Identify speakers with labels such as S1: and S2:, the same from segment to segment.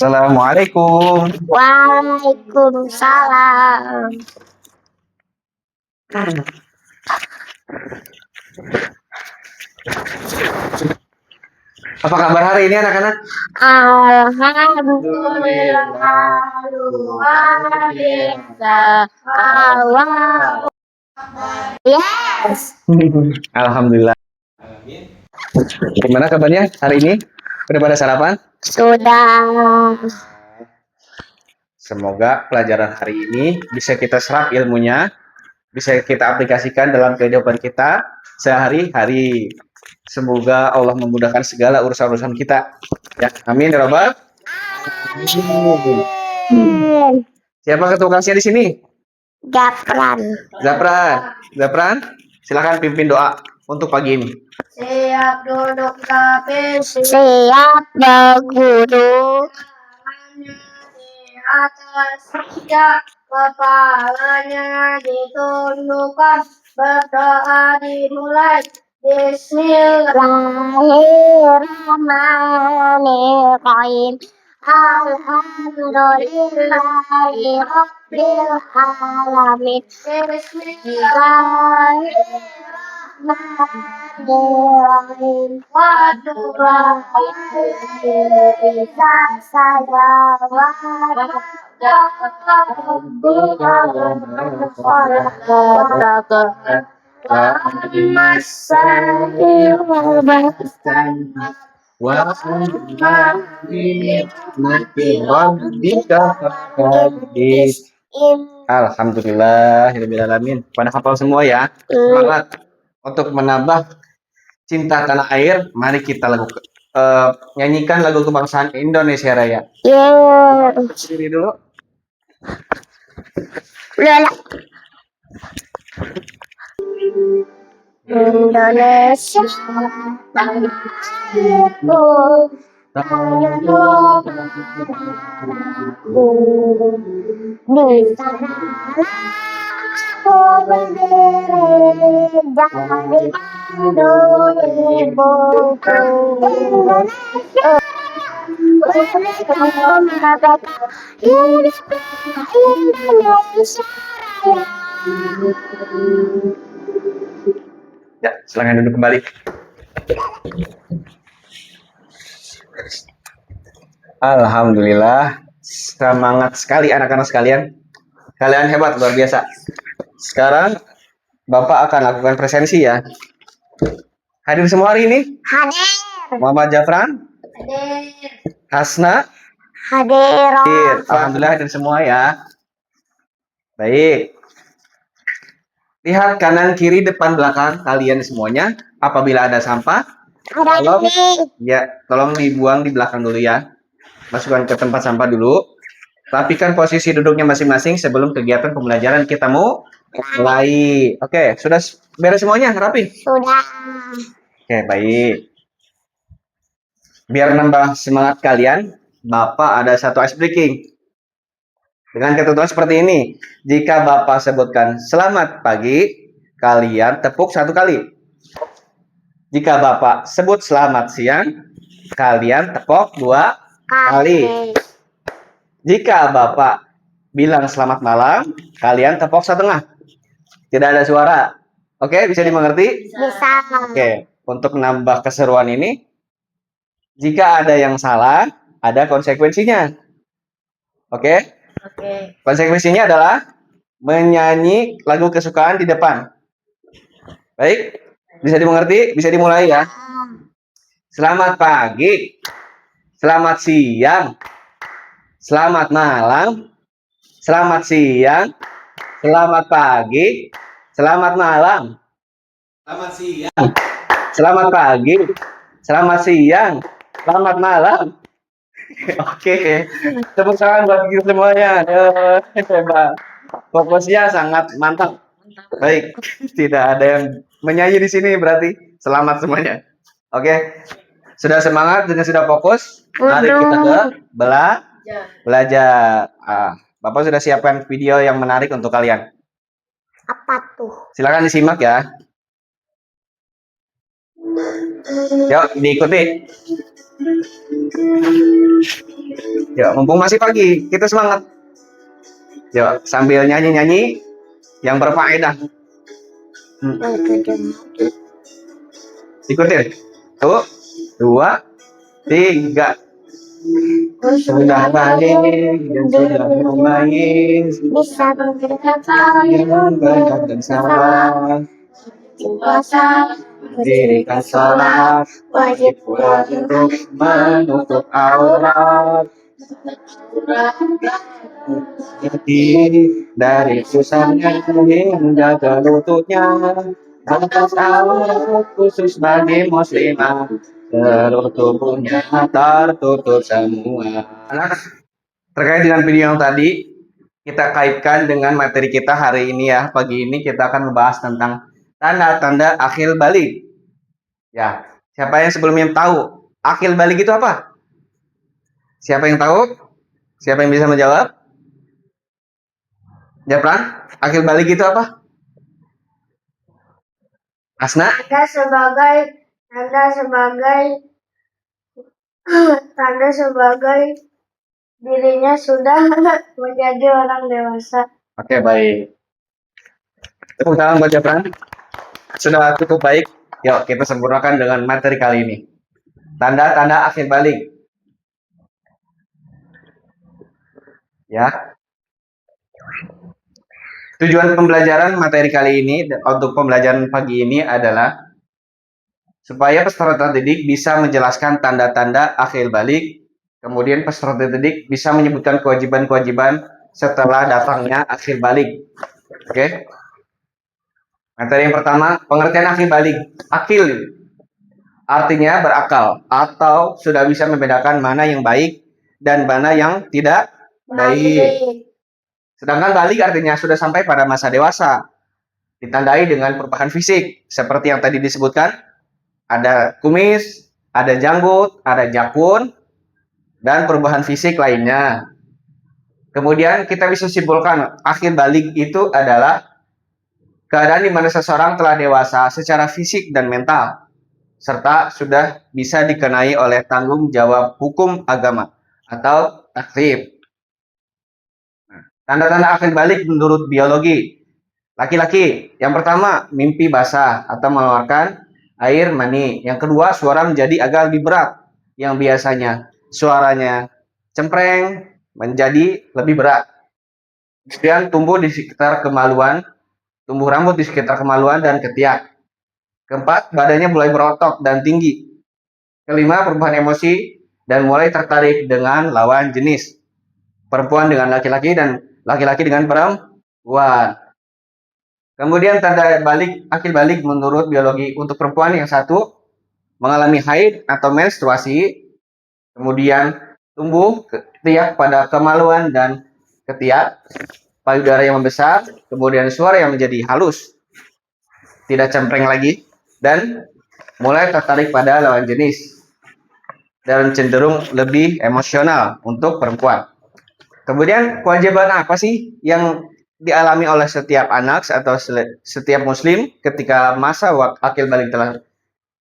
S1: Assalamualaikum.
S2: Waalaikumsalam.
S1: Apa kabar hari ini anak-anak?
S2: Alhamdulillah luar biasa. Allah. Yes.
S1: Alhamdulillah. Gimana kabarnya hari ini? Udah pada sarapan?
S2: Sudah.
S1: Semoga pelajaran hari ini bisa kita serap ilmunya, bisa kita aplikasikan dalam kehidupan kita sehari-hari. Semoga Allah memudahkan segala urusan-urusan kita. Ya, amin ya Rabbal. Siapa ketugasnya di sini?
S2: Japran.
S1: Zapran, silakan pimpin doa untuk pagi ini.
S2: Siap duduk tapi siap duduk. Di atas sejak kepalanya ditundukkan, berdoa dimulai. Bismillahirrahmanirrahim. Alhamdulillahi Rabbil Alamin. Bismillahirrahmanirrahim. Bisa saja
S1: Alhamdulillahirrahmanirrahim. Pada hafal semua ya. Semangat untuk menambah cinta tanah air. Mari kita nyanyikan lagu kebangsaan Indonesia Raya. Sendiri dulu.
S2: Indonesia tanahku, di sana aku berdiri jadi pandu ibuku. Indonesia, Indonesia Raya.
S1: Ya, silakan duduk kembali. Alhamdulillah, semangat sekali anak-anak sekalian. Kalian hebat, luar biasa. Sekarang Bapak akan lakukan presensi ya. Hadir semua hari ini?
S2: Hadir.
S1: Muhammad Jafran?
S2: Hadir.
S1: Hasna?
S2: Hadir.
S1: Alhamdulillah hadir semua ya. Baik. Lihat kanan, kiri, depan, belakang kalian semuanya. Apabila ada sampah, tolong dibuang di belakang dulu ya. Masukkan ke tempat sampah dulu. Rapikan posisi duduknya masing-masing sebelum kegiatan pembelajaran kita mau mulai. Oke, sudah beres semuanya? Rapi?
S2: Sudah.
S1: Oke, baik. Biar nambah semangat kalian, Bapak ada satu ice breaking. Dengan ketentuan seperti ini, jika Bapak sebutkan selamat pagi, kalian tepuk 1 kali. Jika Bapak sebut selamat siang, kalian tepuk 2 kali. Jika Bapak bilang selamat malam, kalian tepuk 1/2. Tidak ada suara. Oke, bisa dimengerti?
S2: Bisa.
S1: Oke, untuk menambah keseruan ini, jika ada yang salah, ada konsekuensinya. Oke? Konsekuensinya adalah menyanyi lagu kesukaan di depan. Baik, bisa dimengerti? Bisa dimulai ya. Selamat pagi, selamat siang, selamat malam, selamat siang, selamat pagi, selamat malam, selamat siang, selamat pagi, selamat siang, selamat malam. Oke, tepuk tangan buat kita semuanya. Hebat. Fokusnya sangat mantap. Baik, tidak ada yang menyanyi di sini berarti selamat semuanya. Oke, sudah semangat dan sudah fokus. Mari kita ke belajar. Bapak sudah siapkan video yang menarik untuk kalian.
S2: Apa tuh?
S1: Silakan disimak ya. Yuk, diikuti. Yuk, mumpung masih pagi, kita semangat. Yuk, sambil nyanyi-nyanyi yang berfaedah. Ikutin. 1, 2, 3. Sudah balik dan sudah membaik.
S2: Bisa bergerak
S1: Yang berkat dan salah.
S2: puasa,
S1: Dirikan sholat.
S2: wajib
S1: Pula untuk menutup aurat. Jadi dari susahnya hingga ke lututnya. Batas aurat khusus bagi muslimah. Seluruh tubuhnya tertutup semua. Anak, terkait dengan video yang tadi, kita kaitkan dengan materi kita hari ini ya. Pagi ini kita akan membahas tentang tanda-tanda akhir balik. Ya, siapa yang sebelumnya tahu akhir balik itu apa? Siapa yang tahu? Siapa yang bisa menjawab? Japran, akhir balik itu apa? Asna?
S2: tanda sebagai dirinya sudah menjadi orang dewasa.
S1: Oke, baik. Tepuk tangan buat Japran. Sudah cukup baik. Yuk, kita sempurnakan dengan materi kali ini. Tanda-tanda akhir balik. Ya. Tujuan pembelajaran materi kali ini untuk pembelajaran pagi ini adalah supaya peserta didik bisa menjelaskan tanda-tanda akhir balik, kemudian peserta didik bisa menyebutkan kewajiban-kewajiban setelah datangnya akhir balik. Oke? Materi yang pertama, pengertian akhir balik. Akil artinya berakal atau sudah bisa membedakan mana yang baik dan mana yang tidak baik. Sedangkan balik artinya sudah sampai pada masa dewasa, ditandai dengan perubahan fisik seperti yang tadi disebutkan. Ada kumis, ada janggut, ada jakun, dan perubahan fisik lainnya. Kemudian kita bisa simpulkan akhir balik itu adalah keadaan di mana seseorang telah dewasa secara fisik dan mental, serta sudah bisa dikenai oleh tanggung jawab hukum agama atau taklif. Tanda-tanda akhir balik menurut biologi. Laki-laki, yang pertama mimpi basah atau mengeluarkan air mani. Yang kedua, suara menjadi agak lebih berat. Yang biasanya suaranya cempreng menjadi lebih berat. Kemudian tumbuh di sekitar kemaluan, tumbuh rambut di sekitar kemaluan dan ketiak. Keempat, badannya mulai berotot dan tinggi. Kelima, perubahan emosi dan mulai tertarik dengan lawan jenis. Perempuan dengan laki-laki dan laki-laki dengan perempuan. Kemudian tanda balik, akhir balik menurut biologi untuk perempuan yang satu mengalami haid atau menstruasi, kemudian tumbuh ketiak pada kemaluan dan ketiak, payudara yang membesar, kemudian suara yang menjadi halus, tidak cempreng lagi, dan mulai tertarik pada lawan jenis dan cenderung lebih emosional untuk perempuan. Kemudian kewajiban apa sih yang dialami oleh setiap anak atau setiap muslim ketika masa akhir balik telah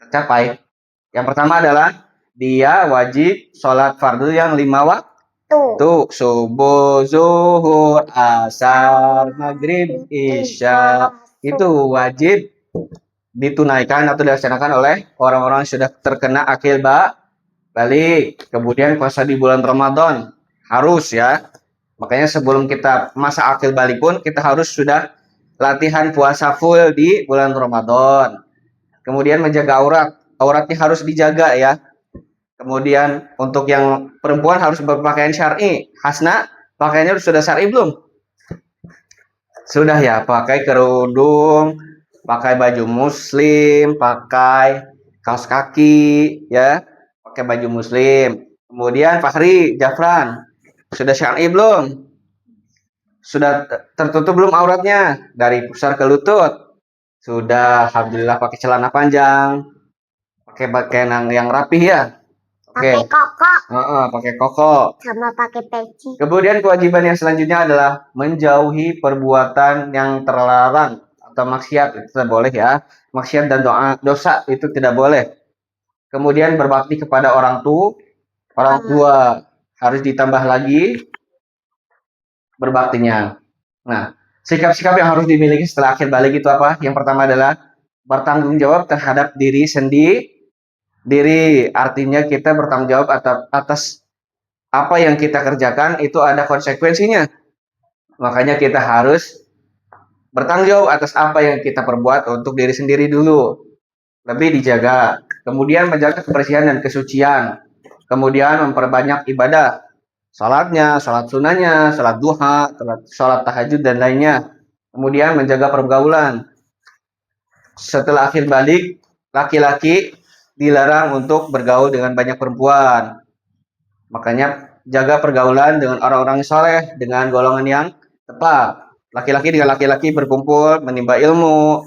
S1: tercapai? Yang pertama adalah dia wajib sholat fardu yang 5 waktu, subuh, zuhur, asar, maghrib, isya. Itu wajib ditunaikan atau dilaksanakan oleh orang-orang yang sudah terkena akhir balik. Kemudian puasa di bulan Ramadan harus ya. Makanya sebelum kita masa akhir balik pun kita harus sudah latihan puasa full di bulan Ramadan. Kemudian menjaga auratnya harus dijaga ya. Kemudian untuk yang perempuan harus berpakaian syar'i. Hasna, pakaiannya sudah syar'i belum? Sudah ya, pakai kerudung, pakai baju muslim, pakai kaos kaki ya, pakai baju muslim. Kemudian Fahri, Jafran, sudah syar'i belum? Sudah tertutup belum auratnya dari pusar ke lutut? Sudah, alhamdulillah pakai celana panjang, pakai pakaian yang rapih ya. Oke.
S2: Pakai koko
S1: Pakai koko.
S2: sama pakai peci.
S1: Kemudian kewajiban yang selanjutnya adalah menjauhi perbuatan yang terlarang atau maksiat, itu tidak boleh ya. Maksiat dan dosa itu tidak boleh. Kemudian berbakti kepada orang tua harus ditambah lagi berbaktinya. Nah, sikap-sikap yang harus dimiliki setelah akhir balik itu apa? Yang pertama adalah bertanggung jawab terhadap diri sendiri. Artinya kita bertanggung jawab atas apa yang kita kerjakan itu ada konsekuensinya. Makanya kita harus bertanggung jawab atas apa yang kita perbuat untuk diri sendiri dulu. Lebih dijaga. Kemudian menjaga kebersihan dan kesucian. Kemudian memperbanyak ibadah. Salatnya, salat sunahnya, salat duha, salat tahajud dan lainnya. Kemudian menjaga pergaulan. Setelah akhir balik, laki-laki dilarang untuk bergaul dengan banyak perempuan. Makanya jaga pergaulan dengan orang-orang soleh, dengan golongan yang tepat. Laki-laki dengan laki-laki berkumpul, menimba ilmu,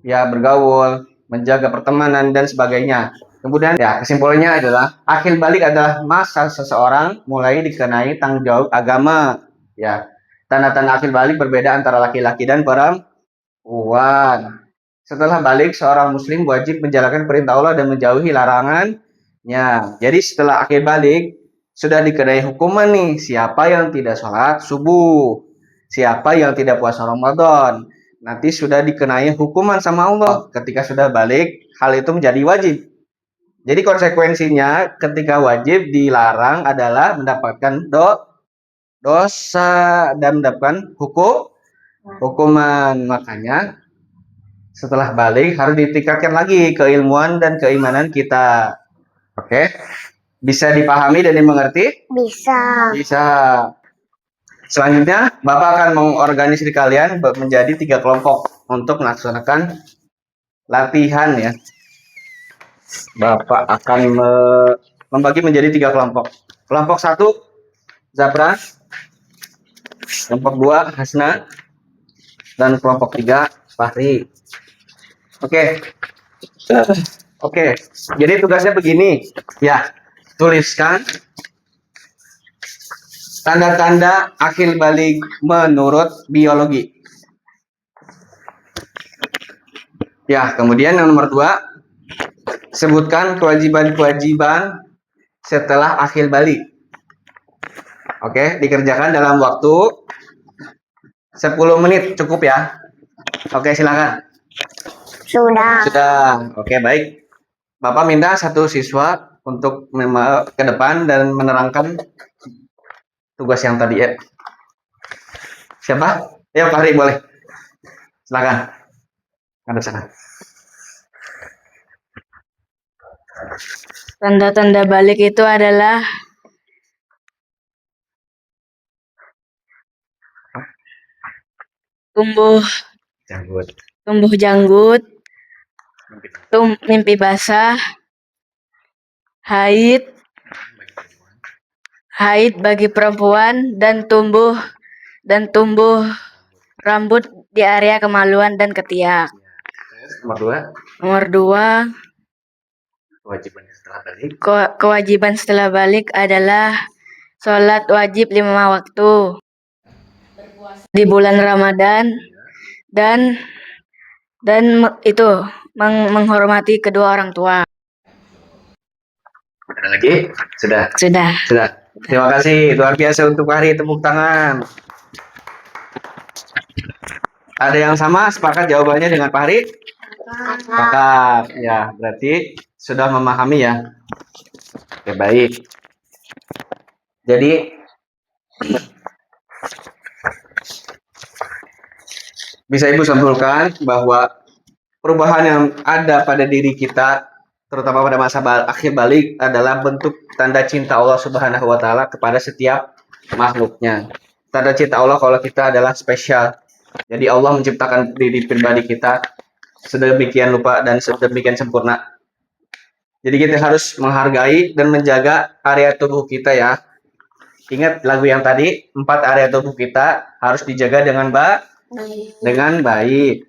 S1: ya bergaul, menjaga pertemanan dan sebagainya. Kemudian ya kesimpulannya adalah akhir balik adalah masa seseorang mulai dikenai tanggung jawab agama. Ya, tanda-tanda akhir balik berbeda antara laki-laki dan perempuan. Setelah balik, seorang muslim wajib menjalankan perintah Allah dan menjauhi larangannya. Jadi setelah akhir balik, sudah dikenai hukuman nih. Siapa yang tidak sholat subuh, siapa yang tidak puasa Ramadan, nanti sudah dikenai hukuman sama Allah. Ketika sudah balik, hal itu menjadi wajib. Jadi konsekuensinya ketika wajib dilarang adalah mendapatkan dosa dan mendapatkan hukuman. Makanya setelah balik harus ditingkatkan lagi keilmuan dan keimanan kita. Oke? Bisa dipahami dan dimengerti?
S2: Bisa.
S1: Bisa. Selanjutnya, Bapak akan mengorganisir kalian menjadi 3 kelompok untuk melaksanakan latihan ya. Bapak akan membagi menjadi 3 kelompok. Kelompok 1, Zabra. Kelompok 2, Hasna. Dan kelompok 3, Fahri. Oke. Jadi tugasnya begini. Ya, tuliskan tanda-tanda akhir balik menurut biologi. Ya, kemudian yang nomor 2, sebutkan kewajiban-kewajiban setelah akhir balik. Oke, dikerjakan dalam waktu 10 menit cukup ya. Oke, silakan. Sudah. Oke, baik. Bapak minta satu siswa untuk ke depan dan menerangkan tugas yang tadi ya. Siapa? Ya, Fahri boleh. Silakan. Ada sana.
S3: Tanda-tanda balik itu adalah tumbuh janggut, mimpi basah, haid bagi perempuan dan tumbuh rambut di area kemaluan dan ketiak. Nomor 2, kewajiban setelah balik adalah sholat wajib 5 waktu di bulan Ramadan dan itu menghormati kedua orang tua.
S1: Ada lagi? Sudah. Terima kasih. Luar biasa untuk Fahri. Tepuk tangan. Ada yang sama sepakat jawabannya dengan Fahri? Sepakat. Ya, berarti sudah memahami ya. Oke, baik. Jadi bisa Ibu simpulkan bahwa perubahan yang ada pada diri kita, terutama pada masa akhir balik, adalah bentuk tanda cinta Allah Subhanahu wa Ta'ala kepada setiap makhluknya. Tanda cinta Allah kalau kita adalah spesial. Jadi Allah menciptakan diri pribadi kita sedemikian rupa dan sedemikian sempurna. Jadi kita harus menghargai dan menjaga area tubuh kita ya. Ingat lagu yang tadi, 4 area tubuh kita harus dijaga dengan baik.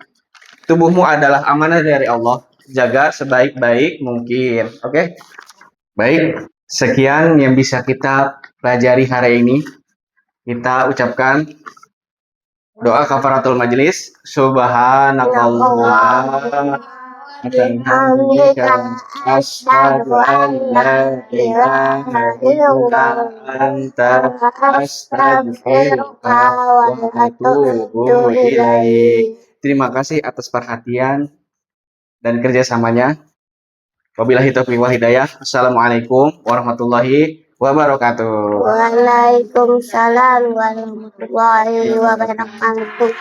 S1: Tubuhmu adalah amanah dari Allah. Jaga sebaik-baik mungkin. Oke? Baik, sekian yang bisa kita pelajari hari ini. Kita ucapkan doa kafaratul majelis. Subhanallah
S2: bihamdika asyhadu an la ilaha illallah
S1: anta
S2: astaghfiruka wa atubu ilaik.
S1: Terima kasih atas perhatian dan kerjasamanya. Wabillahi taufiq wal hidayah. Assalamualaikum warahmatullahi wabarakatuh.
S2: Waalaikumsalam warahmatullahi wabarakatuh.